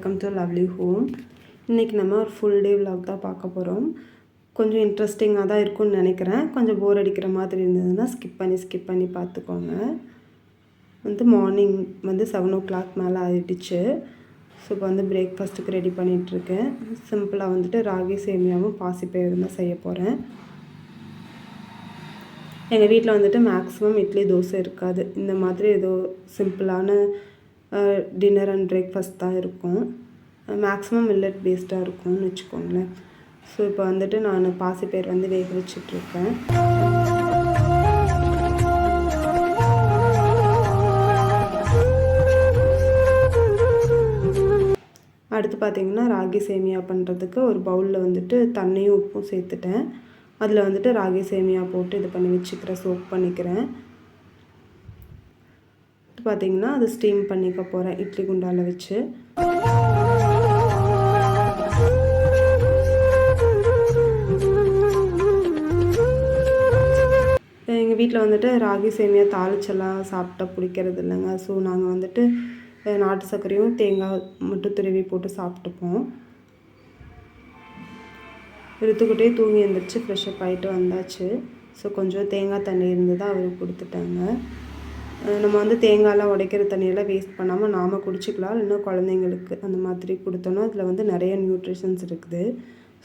Welcome to lovely home. இன்றைக்கி நம்ம ஒரு ஃபுல் டே விலாக் தான் பார்க்க போகிறோம். கொஞ்சம் இன்ட்ரெஸ்டிங்காக தான் இருக்கும்னு நினைக்கிறேன். கொஞ்சம் போர் அடிக்கிற மாதிரி இருந்ததுன்னா ஸ்கிப் பண்ணி பார்த்துக்கோங்க. மார்னிங் 7 o'clock மேலே ஆகிடுச்சு. ஸோ இப்போ பிரேக்ஃபாஸ்ட்டுக்கு ரெடி பண்ணிகிட்ருக்கேன். சிம்பிளாக ராகி சேமியாவும் பாசிப்பயிரும் தான் செய்ய போகிறேன். எங்கள் வீட்டில் மேக்ஸிமம் இட்லி தோசை இருக்காது. இந்த மாதிரி ஏதோ சிம்பிளான டின்னர் அண்ட் பிரேக்ஃபாஸ்ட் தான் இருக்கும். மேக்ஸிமம் மில்லட் பேஸ்டாக இருக்கும்னு வச்சுக்கோங்களேன். ஸோ இப்போ நான் பாசிப்பயிர் வேக வச்சிட்ருக்கேன். அடுத்து பார்த்திங்கன்னா ராகி சேமியா பண்ணுறதுக்கு ஒரு பவுலில் தண்ணியும் உப்பும் சேர்த்துட்டேன். அதில் ராகி சேமியா போட்டு இது பண்ணி வச்சுக்கிறேன், சோக் பண்ணிக்கிறேன். பார்த்திங்கன்னா அது ஸ்டீம் பண்ணிக்க போகிறேன் இட்லி குண்டாவில் வச்சு. எங்கள் வீட்டில் ராகி சேமியா தாளிச்செல்லாம் சாப்பிட்டா பிடிக்கிறது இல்லைங்க. ஸோ நாங்கள் நாட்டு சர்க்கரையும் தேங்காய் மட்டும் துருவி போட்டு சாப்பிட்டுப்போம். ரித்துக்கிட்டே தூங்கி எழுந்திரிச்சு ஃப்ரெஷ்அப் ஆகிட்டு வந்தாச்சு. ஸோ கொஞ்சம் தேங்காய் தண்ணி இருந்தது அவருக்கு கொடுத்துட்டாங்க. நம்ம தேங்காயெலாம் உடைக்கிற தண்ணியெல்லாம் வேஸ்ட் பண்ணாமல் நாம் குடிச்சிக்கலாம். இல்லைன்னா குழந்தைங்களுக்கு அந்த மாதிரி கொடுத்தோன்னா அதில் நிறைய நியூட்ரிஷன்ஸ் இருக்குது.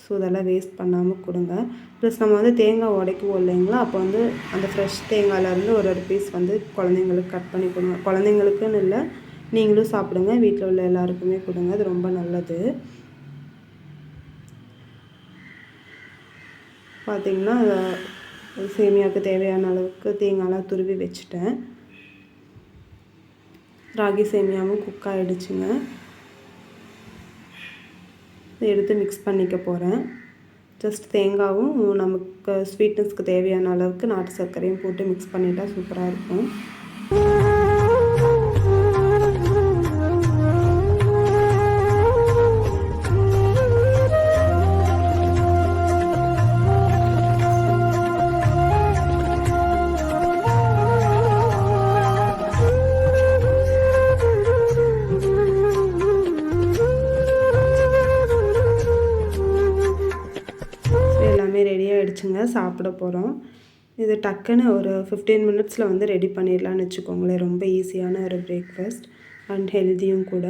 ஸோ அதெல்லாம் வேஸ்ட் பண்ணாமல் கொடுங்க. ப்ளஸ் நம்ம தேங்காய் உடைக்குவோம் இல்லைங்களா, அப்போ அந்த ஃப்ரெஷ் தேங்காயிலேருந்து ஒரு பீஸ் குழந்தைங்களுக்கு கட் பண்ணி கொடுங்க. குழந்தைங்களுக்குன்னு இல்லை, நீங்களும் சாப்பிடுங்க, வீட்டில் உள்ள எல்லாருக்குமே கொடுங்க. அது ரொம்ப நல்லது. பார்த்திங்கன்னா சேமியாவுக்கு தேவையான அளவுக்கு தேங்காயெலாம் துருவி வச்சுட்டேன். ராகி சேமியாவும் குக் ஆகிடுச்சுங்க. இதை எடுத்து மிக்ஸ் பண்ணிக்க போகிறேன். ஜஸ்ட் தேங்காயும் நமக்கு ஸ்வீட்னஸ்க்கு தேவையான அளவுக்கு நாட்டு சர்க்கரையும் போட்டு மிக்ஸ் பண்ணிட்டா சூப்பராக இருக்கும். ரெடி ஆகிடுச்சுங்க, சாப்பிட போகிறோம். இது டக்குன்னு ஒரு 15 மினிட்ஸில் ரெடி பண்ணிடலான்னு வச்சுக்கோங்களேன். ரொம்ப ஈஸியான ஒரு பிரேக்ஃபாஸ்ட் அண்ட் ஹெல்த்தியும் கூட.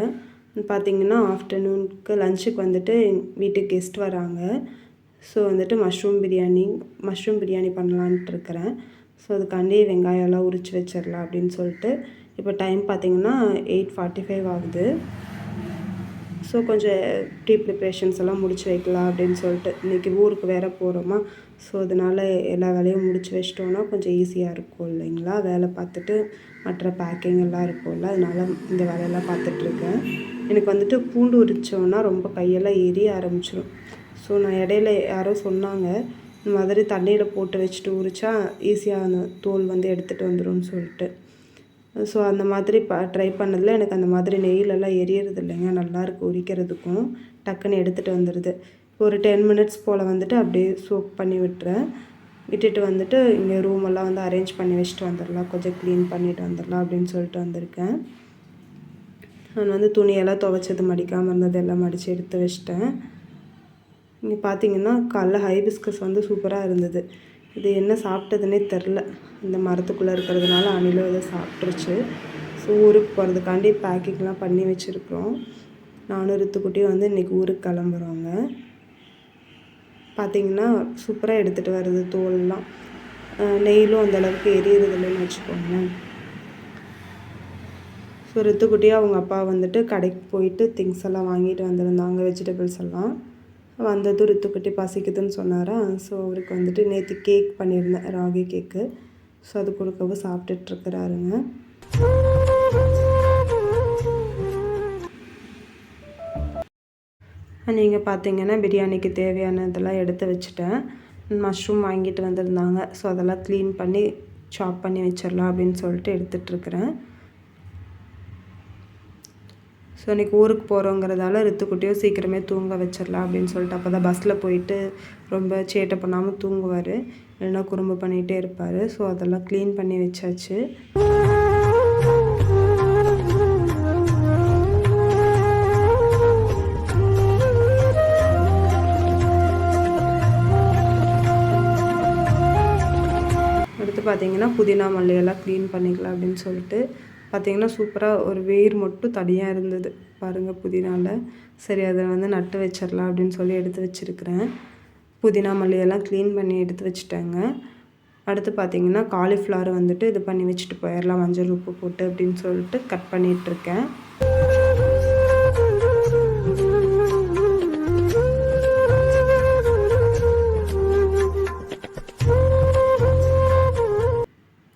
பார்த்திங்கன்னா ஆஃப்டர்நூனுக்கு லஞ்சுக்கு வீட்டுக்கு கெஸ்ட் வராங்க. ஸோ மஷ்ரூம் பிரியாணி பண்ணலான்ட்டு இருக்கிறேன். ஸோ அதுக்காண்டி வெங்காயம்லாம் உரித்து வச்சிடலாம் அப்படின்னு சொல்லிட்டு. இப்போ டைம் பார்த்திங்கன்னா 8:45 ஆகுது. ஸோ கொஞ்சம் ப்ரீ ப்ரிப்ரேஷன்ஸ் எல்லாம் முடிச்சு வைக்கலாம் அப்படின்னு சொல்லிட்டு. இன்றைக்கி ஊருக்கு வேறு போகிறோமா, ஸோ அதனால் எல்லா வேலையும் முடிச்சு வச்சிட்டோன்னா கொஞ்சம் ஈஸியாக இருக்கும் இல்லைங்களா. வேலை பார்த்துட்டு மற்ற பேக்கிங் எல்லாம் இருக்கும்ல, அதனால் இந்த வேலையெல்லாம் பார்த்துட்ருக்கேன். எனக்கு பூண்டு உரித்தோன்னா ரொம்ப கையெல்லாம் எரிய ஆரம்பிச்சிடும். ஸோ நான் இடையில யாரோ சொன்னாங்க, இந்த மாதிரி தண்ணியில் போட்டு வச்சுட்டு உரித்தா ஈஸியாக அந்த தோல் எடுத்துகிட்டு வந்துடும்னு சொல்லிட்டு. ஸோ அந்த மாதிரி ட்ரை பண்ணதில் எனக்கு அந்த மாதிரி நெய்லெல்லாம் எரியறது இல்லைங்க. நல்லாயிருக்கு, உரிக்கிறதுக்கும் டக்குன்னு எடுத்துகிட்டு வந்துடுது. ஒரு 10 மினிட்ஸ் போல் அப்படியே சோக் பண்ணி விட்டுட்டு இங்கே ரூமெல்லாம் அரேஞ்ச் பண்ணி வச்சுட்டு வந்துடலாம், கொஞ்சம் க்ளீன் பண்ணிவிட்டு வந்துடலாம் அப்படின்னு சொல்லிட்டு வந்திருக்கேன். நான் துணியெல்லாம் துவைச்சது மடிக்காமல் இருந்தது எல்லாம் மடித்து எடுத்து வச்சிட்டேன். இங்கே பார்த்திங்கன்னா காலைல ஹைபிஸ்கஸ் சூப்பராக இருந்தது. இது என்ன சாப்பிட்டதுன்னே தெரில. இந்த மரத்துக்குள்ளே இருக்கிறதுனால அணிலும் இதை சாப்பிட்ருச்சு. ஸோ ஊருக்கு போகிறதுக்காண்டி பேக்கிங்லாம் பண்ணி வச்சுருக்குறோம். நானும் ரித்துக்குட்டியும் இன்றைக்கி ஊருக்கு கிளம்புறோங்க. பார்த்திங்கன்னா சூப்பராக எடுத்துகிட்டு வருது தோல்லாம். நெய்லும் அந்தளவுக்கு எரியறது இல்லைன்னு வச்சுக்கோங்களேன். ஸோ ரித்துக்குட்டியும் அவங்க அப்பா கடைக்கு போயிட்டு திங்ஸ் எல்லாம் வாங்கிட்டு வந்திருந்தாங்க, வெஜிடபிள்ஸ் எல்லாம். வந்ததும் ரித்துக்குட்டி பசிக்குதுன்னு சொன்னாரா. ஸோ அவருக்கு நேற்று கேக் பண்ணியிருந்தேன், ராகி கேக்கு. ஸோ அது கொடுக்கவும் சாப்பிட்டுட்ருக்குறாருங்க. நீங்கள் பார்த்தீங்கன்னா பிரியாணிக்கு தேவையானதெல்லாம் எடுத்து வச்சுட்டேன். மஷ்ரூம் வாங்கிட்டு வந்திருந்தாங்க. ஸோ அதெல்லாம் க்ளீன் பண்ணி சாப் பண்ணி வச்சிடலாம் அப்படின்னு சொல்லிட்டு எடுத்துகிட்ருக்குறேன். ஸோ இன்றைக்கி ஊருக்கு போகிறோங்கிறதால ரித்துக்குட்டியும் சீக்கிரமே தூங்க வச்சிடலாம் அப்படின்னு சொல்லிட்டு. அப்போ தான் பஸ்ஸில் போயிட்டு ரொம்ப சேட்டை பண்ணாமல் தூங்குவார், இல்லைன்னா குறும்பு பண்ணிகிட்டே இருப்பார். ஸோ அதெல்லாம் க்ளீன் பண்ணி வச்சாச்சு. பார்த்திங்கன்னா புதினா மல்லியெல்லாம் க்ளீன் பண்ணிக்கலாம் அப்படின்னு சொல்லிட்டு பார்த்திங்கன்னா சூப்பராக ஒரு வேர் மட்டும் தனியாக இருந்தது பாருங்கள் புதினாவில். சரி அதை வந்து நட்டு வச்சிடலாம் அப்படின்னு சொல்லி எடுத்து வச்சுருக்கிறேன். புதினா மல்லியெல்லாம் க்ளீன் பண்ணி எடுத்து வச்சுட்டேங்க. அடுத்து பார்த்திங்கன்னா காலிஃப்ளவர் வந்துட்டு இது பண்ணி வச்சுட்டு போயிடலாம் மஞ்சள் உப்பு போட்டு அப்படின்னு சொல்லிட்டு கட் பண்ணிகிட்ருக்கேன்.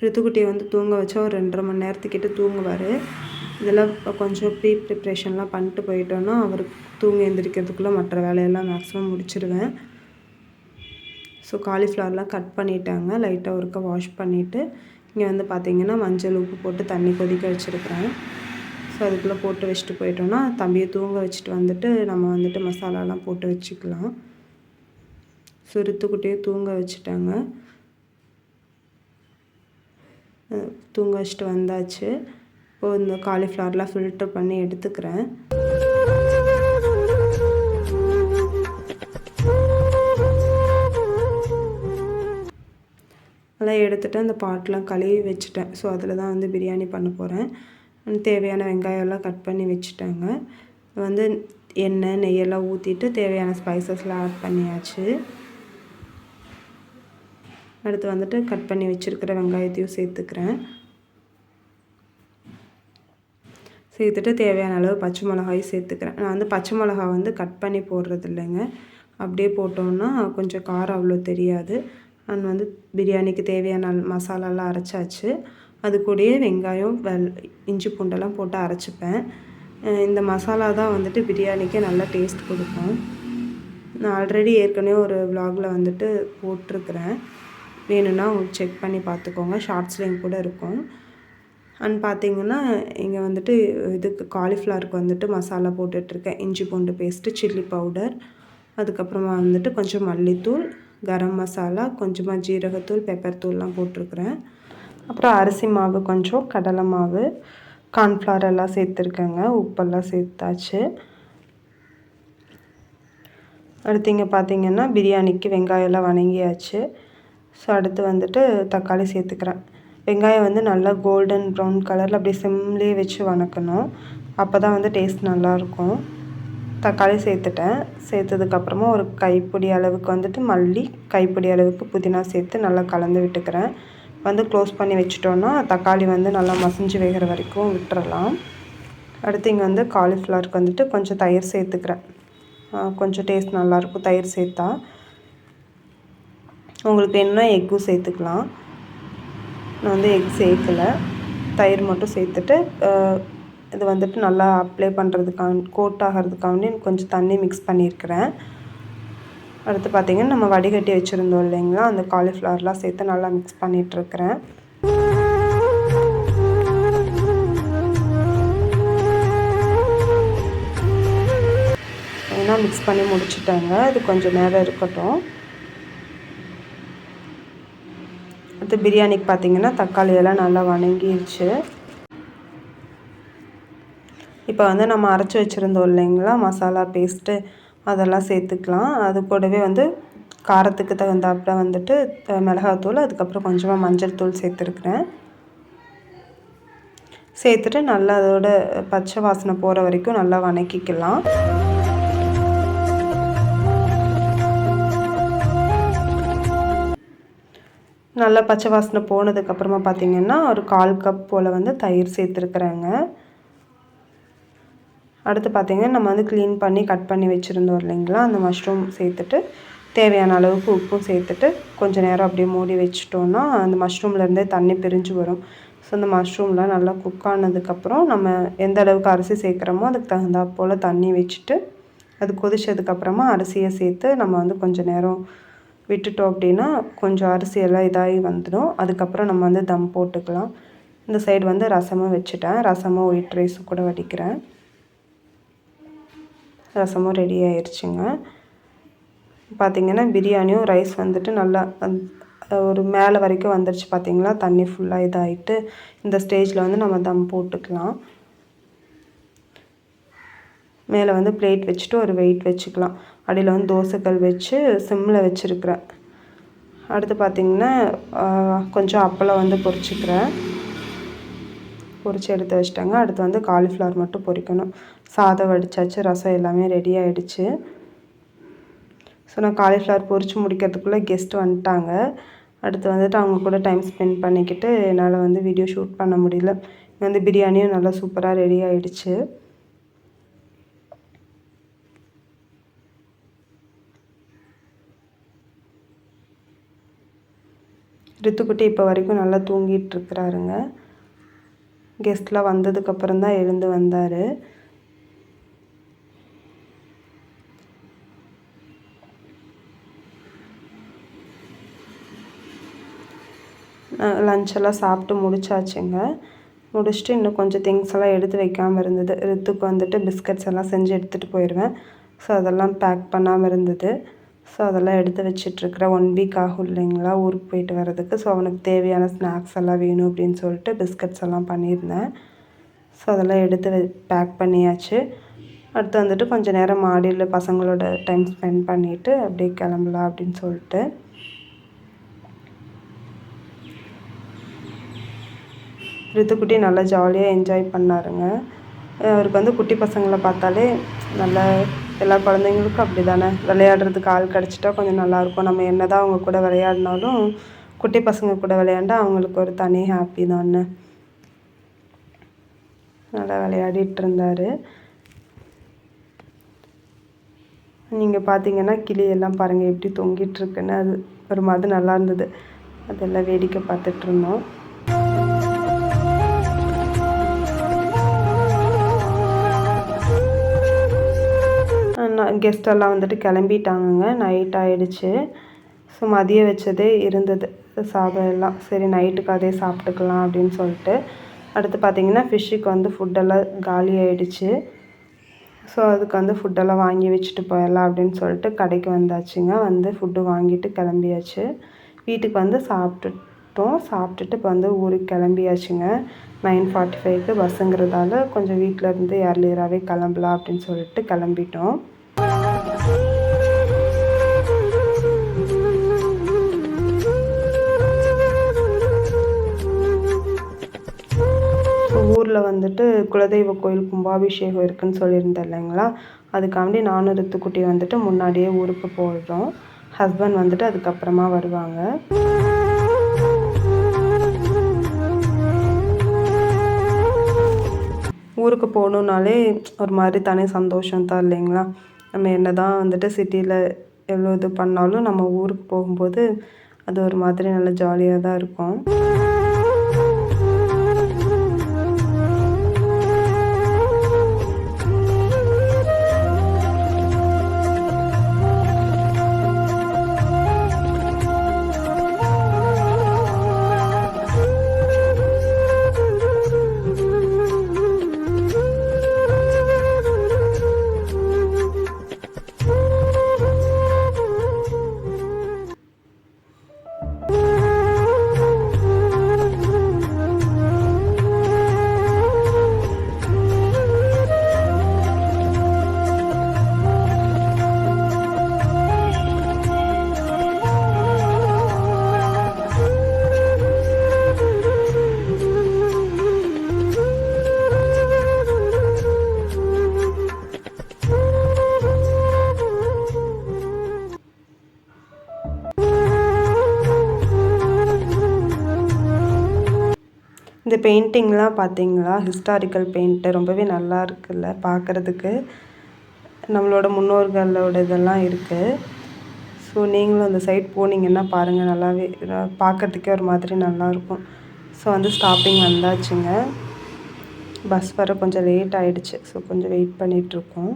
ரித்துக்குட்டியை வந்து தூங்க வச்சா ஒரு 2.5 மணி நேரத்துக்கிட்ட தூங்குவார். இதெல்லாம் கொஞ்சம் ப்ரிப்ரேஷன்லாம் பண்ணிட்டு போயிட்டோன்னா அவர் தூங்கி எழுந்திரிக்கிறதுக்குள்ளே மற்ற வேலையெல்லாம் மேக்ஸிமம் முடிச்சிடுவேன். ஸோ காலிஃப்ளவர்லாம் கட் பண்ணிட்டாங்க. லைட்டாக ஒருக்க வாஷ் பண்ணிவிட்டு இங்கே வந்து பார்த்திங்கன்னா மஞ்சள் உப்பு போட்டு தண்ணி கொதிக்க வச்சுருக்கிறேன். ஸோ அதுக்குள்ளே போட்டு வச்சுட்டு போயிட்டோன்னா தம்பியை தூங்க வச்சுட்டு வந்துட்டு நம்ம வந்துட்டு மசாலாலாம் போட்டு வச்சுக்கலாம். ஸோ ரித்துக்குட்டியே தூங்க வச்சுட்டாங்க. தூங்க வச்சுட்டு வந்தாச்சு. இப்போது இந்த காலிஃப்ளவர்லாம் ஃபில்டர் பண்ணி எடுத்துக்கிறேன். அதெல்லாம் எடுத்துகிட்டு அந்த பாட்டெலாம் கழுவி வச்சுட்டேன். ஸோ அதில் தான் வந்து பிரியாணி பண்ண போகிறேன். தேவையான வெங்காயம்லாம் கட் பண்ணி வச்சுட்டேங்க. வந்து எண்ணெய் நெய்யெல்லாம் ஊற்றிட்டு தேவையான ஸ்பைசஸ்லாம் ஆட் பண்ணியாச்சு. அடுத்து வந்துட்டு கட் பண்ணி வச்சுருக்கிற வெங்காயத்தையும் சேர்த்துக்கிறேன். சேர்த்துட்டு தேவையான அளவு பச்சை மிளகாயும் சேர்த்துக்கிறேன். நான் வந்து பச்சை மிளகா வந்து கட் பண்ணி போடுறது இல்லைங்க. அப்படியே போட்டோன்னா கொஞ்சம் காரம் அவ்வளோ தெரியாது. நான் வந்து பிரியாணிக்கு தேவையான மசாலாலாம் அரைச்சாச்சு. அது கூடயே வெங்காயம் இஞ்சி பூண்டெல்லாம் போட்டு அரைச்சிப்பேன். இந்த மசாலா தான் வந்துட்டு பிரியாணிக்கு நல்லா டேஸ்ட் கொடுக்கும். நான் ஆல்ரெடி ஏற்கனவே ஒரு விலாகில் வந்துட்டு போட்டிருக்கிறேன். வேணும்னா உங்களுக்கு செக் பண்ணி பார்த்துக்கோங்க. ஷார்ட்ஸ்லேயும் கூட இருக்கும். அண்ட் பார்த்திங்கன்னா இங்கே வந்துட்டு இதுக்கு காலிஃப்ளவருக்கு வந்துட்டு மசாலா போட்டுட்ருக்கேன். இஞ்சி பூண்டு பேஸ்ட்டு, சில்லி பவுடர், அதுக்கப்புறமா வந்துட்டு கொஞ்சம் மல்லித்தூள், கரம் மசாலா, கொஞ்சமாக ஜீரகத்தூள், பெப்பர் தூள்லாம் போட்டிருக்கிறேன். அப்புறம் அரிசி மாவு கொஞ்சம், கடலை மாவு, கார்ன்ஃப்ளவர் எல்லாம் சேர்த்துருக்கேங்க. உப்பெல்லாம் சேர்த்தாச்சு. அடுத்து இங்கே பார்த்திங்கன்னா பிரியாணிக்கு வெங்காயம்லாம் வணங்கியாச்சு. ஸோ அடுத்து வந்துட்டு தக்காளி சேர்த்துக்கிறேன். வெங்காயம் வந்து நல்லா கோல்டன் ப்ரௌன் கலரில் அப்படியே சிம்லேயே வச்சு வணக்கணும். அப்போ தான் வந்து டேஸ்ட் நல்லாயிருக்கும். தக்காளி சேர்த்துட்டேன். சேர்த்ததுக்கப்புறமா ஒரு கைப்பிடி அளவுக்கு வந்துட்டு மல்லி, கைப்பிடி அளவுக்கு புதினா சேர்த்து நல்லா கலந்து விட்டுக்கிறேன். வந்து க்ளோஸ் பண்ணி வச்சுட்டோன்னா தக்காளி வந்து நல்லா மசிஞ்சு வேகிற வரைக்கும் விட்டுறலாம். அடுத்து இங்கே வந்து காலிஃப்ளவருக்கு வந்துட்டு கொஞ்சம் தயிர் சேர்த்துக்கிறேன். கொஞ்சம் டேஸ்ட் நல்லாயிருக்கும் தயிர் சேர்த்தா. உங்களுக்கு வேணும்னா எக்கும் சேர்த்துக்கலாம். நான் வந்து எக் சேர்க்கலை, தயிர் மட்டும் சேர்த்துட்டு இது வந்துட்டு நல்லா அப்ளை பண்ணுறதுக்காக கோட் ஆகிறதுக்காண்டி கொஞ்சம் தண்ணி மிக்ஸ் பண்ணியிருக்கிறேன். அடுத்து பார்த்திங்கன்னா நம்ம வடிகட்டி வச்சுருந்தோம் இல்லைங்களா, அந்த காலிஃப்ளவர்லாம் சேர்த்து நல்லா மிக்ஸ் பண்ணிகிட்ருக்கிறேன். ஏன்னா மிக்ஸ் பண்ணி முடிச்சுட்டாங்க. அது கொஞ்சம் நேரம் இருக்கட்டும். அடுத்து பிரியாணிக்கு பார்த்திங்கன்னா தக்காளியெல்லாம் நல்லா வணங்கிடுச்சு. இப்போ வந்து நம்ம அரைச்சி வச்சுருந்தோம் இல்லைங்களா மசாலா பேஸ்ட்டு, அதெல்லாம் சேர்த்துக்கலாம். அது கூடவே வந்து காரத்துக்கு தகுந்தாப்புல வந்துட்டு மிளகாத்தூள், அதுக்கப்புறம் கொஞ்சமாக மஞ்சள் தூள் சேர்த்துருக்குறேன். சேர்த்துட்டு நல்லா அதோட பச்சை வாசனை போகிற வரைக்கும் நல்லா வணக்கிக்கலாம். நல்லா பச்சை வாசனை போனதுக்கப்புறமா பார்த்திங்கன்னா ஒரு 1/4 கப் போல் வந்து தயிர் சேர்த்துருக்குறேங்க. அடுத்து பார்த்திங்கன்னா நம்ம வந்து க்ளீன் பண்ணி கட் பண்ணி வச்சுருந்தோம் இல்லைங்களா, அந்த மஷ்ரூம் சேர்த்துட்டு தேவையான அளவுக்கு உப்பும் சேர்த்துட்டு கொஞ்சம் நேரம் அப்படியே மூடி வச்சிட்டோன்னா அந்த மஷ்ரூம்லேருந்தே தண்ணி பிரிஞ்சு வரும். ஸோ அந்த மஷ்ரூம்லாம் நல்லா குக் ஆனதுக்கப்புறம் நம்ம எந்த அளவுக்கு அரிசி சேர்க்குறோமோ அதுக்கு தகுந்தா போல் தண்ணி வச்சுட்டு அது கொதிச்சதுக்கப்புறமா அரிசியை சேர்த்து நம்ம வந்து கொஞ்சம் நேரம் விட்டுட்டோம் அப்படின்னா கொஞ்சம் அரிசியெல்லாம் இதாகி வந்துடும். அதுக்கப்புறம் நம்ம வந்து தம் போட்டுக்கலாம். இந்த சைடு வந்து ரசமும் வச்சுட்டேன். ரசமும் ஒயிட் ரைஸும் கூட வடிக்கிறேன். ரசமும் ரெடி ஆயிடுச்சுங்க. பார்த்திங்கன்னா பிரியாணியும் ரைஸ் வந்துட்டு நல்லா ஒரு மேலே வரைக்கும் வந்துடுச்சு பார்த்திங்களா, தண்ணி ஃபுல்லாக இதாகிட்டு. இந்த ஸ்டேஜில் வந்து நம்ம தம் போட்டுக்கலாம். மேலே வந்து பிளேட் வச்சுட்டு ஒரு வெயிட் வச்சுக்கலாம். அடியில் வந்து தோசைக்கல் வச்சு சிம்மில் வச்சுருக்கிறேன். அடுத்து பார்த்திங்கன்னா கொஞ்சம் அப்பளம் வந்து பொரிச்சிக்கிறேன். பொரிச்சு எடுத்து வச்சிட்டேங்க. அடுத்து வந்து காலிஃப்ளவர் மட்டும் பொரிக்கணும். சாதம் வடித்தாச்சு, ரசம் எல்லாமே ரெடி ஆகிடுச்சு. ஸோ நான் காலிஃப்ளவர் பொரித்து முடிக்கிறதுக்குள்ளே கெஸ்ட் வந்துட்டாங்க. அடுத்து வந்துட்டு அவங்க கூட டைம் ஸ்பெண்ட் பண்ணிக்கிட்டு என்னால் வந்து வீடியோ ஷூட் பண்ண முடியல. இங்கே வந்து பிரியாணியும் நல்லா சூப்பராக ரெடி ஆகிடுச்சு. ரித்துக்குட்டி இப்போ வரைக்கும் நல்லா தூங்கிட்டு இருக்கிறாருங்க. கெஸ்ட்லாம் வந்ததுக்கப்புறம் தான் எழுந்து வந்தார். லஞ்செல்லாம் சாப்பிட்டு முடிச்சாச்சுங்க. முடிச்சுட்டு இன்னும் கொஞ்சம் திங்ஸ் எல்லாம் எடுத்து வைக்காமல் இருந்தது. ரித்துக்கு வந்துட்டு பிஸ்கட்ஸ் எல்லாம் செஞ்சு எடுத்துகிட்டு போயிடுவேன். ஸோ அதெல்லாம் பேக் பண்ணாமல் இருந்தது. ஸோ அதெல்லாம் எடுத்து வச்சிட்ருக்கிறேன். 1 வீக் ஆகும் இல்லைங்களா ஊருக்கு போயிட்டு வர்றதுக்கு. ஸோ அவனுக்கு தேவையான ஸ்நாக்ஸ் எல்லாம் வேணும் அப்படின்னு சொல்லிட்டு பிஸ்கட்ஸ் எல்லாம் பண்ணியிருந்தேன். ஸோ அதெல்லாம் எடுத்து பேக் பண்ணியாச்சு. அடுத்து வந்துட்டு கொஞ்சம் நேரம் மாடியில் பசங்களோட டைம் ஸ்பெண்ட் பண்ணிவிட்டு அப்படியே கிளம்பலாம் அப்படின்னு சொல்லிட்டு ரித்துக்குட்டி நல்லா ஜாலியாக என்ஜாய் பண்ணாருங்க. அவருக்கு வந்து குட்டி பசங்களை பார்த்தாலே நல்லா எல்லா குழந்தைங்களுக்கும் அப்படி தானே, விளையாடுறதுக்கு ஆள் கிடச்சிட்டா கொஞ்சம் நல்லாயிருக்கும். நம்ம என்ன தான் அவங்க கூட விளையாடினாலும் குட்டி பசங்க கூட விளையாண்டா அவங்களுக்கு ஒரு தனி ஹாப்பி தானே. நல்லா விளையாடிட்டு இருந்தார். நீங்கள் பார்த்தீங்கன்னா கிளியெல்லாம் பாருங்கள் எப்படி தொங்கிட்டுருக்குன்னு. அது ஒரு மாதிரி நல்லா இருந்தது. அதெல்லாம் வேடிக்கை பார்த்துட்ருந்தோம். கெஸ்டெல்லாம் வந்துட்டு கிளம்பிட்டாங்கங்க. நைட் ஆகிடுச்சு. ஸோ மதியம் வச்சதே இருந்தது சாதம் எல்லாம். சரி நைட்டுக்கு அதே சாப்பிட்டுக்கலாம் அப்படின்னு சொல்லிட்டு அடுத்து பார்த்திங்கன்னா ஃபிஷ்ஷுக்கு வந்து ஃபுட்டெல்லாம் காலி ஆகிடுச்சு. ஸோ அதுக்கு வந்து ஃபுட்டெல்லாம் வாங்கி வச்சுட்டு போயிடலாம் அப்படின்னு சொல்லிட்டு கடைக்கு வந்தாச்சுங்க. வந்து ஃபுட்டு வாங்கிட்டு கிளம்பியாச்சு. வீட்டுக்கு வந்து சாப்பிட்டுட்டு இப்போ வந்து ஊருக்கு கிளம்பியாச்சுங்க. 9:45க்கு பஸ்ஸுங்கிறதால கொஞ்சம் வீட்டில் இருந்து ஏர்லியராகவே கிளம்பலாம் அப்படின்னு சொல்லிட்டு கிளம்பிட்டோம். ஊரில் வந்துட்டு குலதெய்வ கோயில் கும்பாபிஷேகம் இருக்குதுன்னு சொல்லியிருந்தேன் இல்லைங்களா, அதுக்காண்டி நானும் ரித்துக்குட்டி வந்துட்டு முன்னாடியே ஊருக்கு போயிடுறோம். ஹஸ்பண்ட் வந்துட்டு அதுக்கப்புறமா வருவாங்க. ஊருக்கு போகணுன்னாலே ஒரு மாதிரி தனி சந்தோஷம் தான் இல்லைங்களா. நம்ம என்ன தான் வந்துட்டு சிட்டியில் எவ்வளோ இது பண்ணாலும் நம்ம ஊருக்கு போகும்போது அது ஒரு மாதிரி நல்ல ஜாலியாக தான் இருக்கும். இந்த பெயிண்டிங்லாம் பார்த்தீங்களா, ஹிஸ்டாரிக்கல் பெயிண்ட்டு ரொம்பவே நல்லா இருக்குல்ல பார்க்குறதுக்கு. நம்மளோட முன்னோர்களோட இதெல்லாம் இருக்குது. ஸோ நீங்களும் அந்த சைட் போனீங்கன்னா பாருங்கள், நல்லாவே பார்க்குறதுக்கே ஒரு மாதிரி நல்லாயிருக்கும். ஸோ வந்து ஸ்டாப்பிங் வந்தாச்சுங்க. பஸ் வர கொஞ்சம் லேட் ஆகிடுச்சு. ஸோ கொஞ்சம் வெயிட் பண்ணிகிட்ருக்கோம்.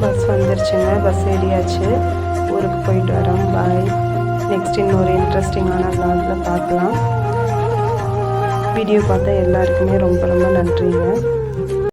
பஸ் வந்துருச்சுங்க. பஸ் ஏறியாச்சு. ஊருக்கு போயிட்டு வரோம். பாய். நெக்ஸ்ட் இன்னொரு இன்ட்ரெஸ்டிங்கான vlogல பார்க்கலாம். வீடியோ பார்த்தா எல்லாருக்குமே ரொம்ப ரொம்ப நன்றிங்க.